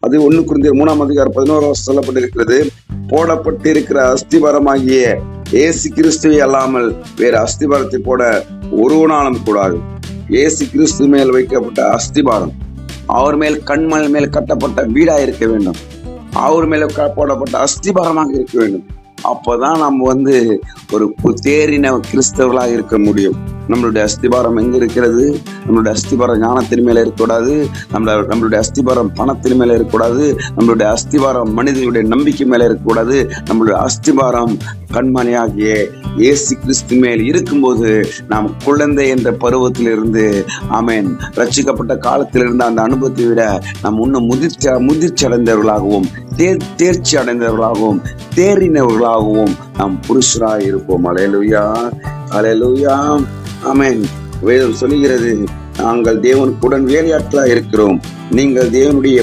அது 1 கொரிந்தியர் 3:11 சொல்லப்பட்டிருக்கிறது. போடப்பட்டிருக்கிற அஸ்திபாரமாகிய இயேசு கிறிஸ்துவை அல்லாமல் வேறு அஸ்திபாரத்தை போட ஒருவனாலும் கூடாது. இயேசு கிறிஸ்து மேல் வைக்கப்பட்ட அஸ்திபாரம் அவர் மேல் கண்மல் மேல் கட்டப்பட்ட வீடா இருக்க வேண்டும். அவர் மேல போடப்பட்ட அஸ்திபாரமாக இருக்க வேண்டும். அப்பதான் நம்ம ஒரு தேறின கிறிஸ்தவர்களாக இருக்க முடியும். நம்மளுடைய அஸ்திபாரம் எங்க இருக்கிறது? நம்மளுடைய அஸ்திபாரம் ஞானத்தின் மேல இருக்கக்கூடாது. நம்மளுடைய அஸ்திபாரம் பணத்தின் மேல இருக்கக்கூடாது. நம்மளுடைய அஸ்திபாரம் மனிதர்களுடைய நம்பிக்கை மேல இருக்கக்கூடாது. நம்மளுடைய அஸ்திபாரம் கண்மணியாகிய இயேசு கிறிஸ்து மேல் இருக்கும்போது நாம் குழந்தை என்ற பருவத்திலிருந்து ஆமென் ரட்சிக்கப்பட்ட காலத்திலிருந்து அந்த அனுபவத்தை விட நாம் இன்னும் முதிர்ச்சி அடைந்தவர்களாகவும் தேர்ச்சி அடைந்தவர்களாகவும் தேறினவர்களாகவும் நாம் புருஷராய் இருப்போம். அல்லேலூயா, அல்லேலூயா, ஆமென். வேதம் சொல்லுகிறது, நாங்கள் தேவனுக்கு உடன் வேலையாட்களாய் இருக்கிறோம். நீங்கள் தேவனுடைய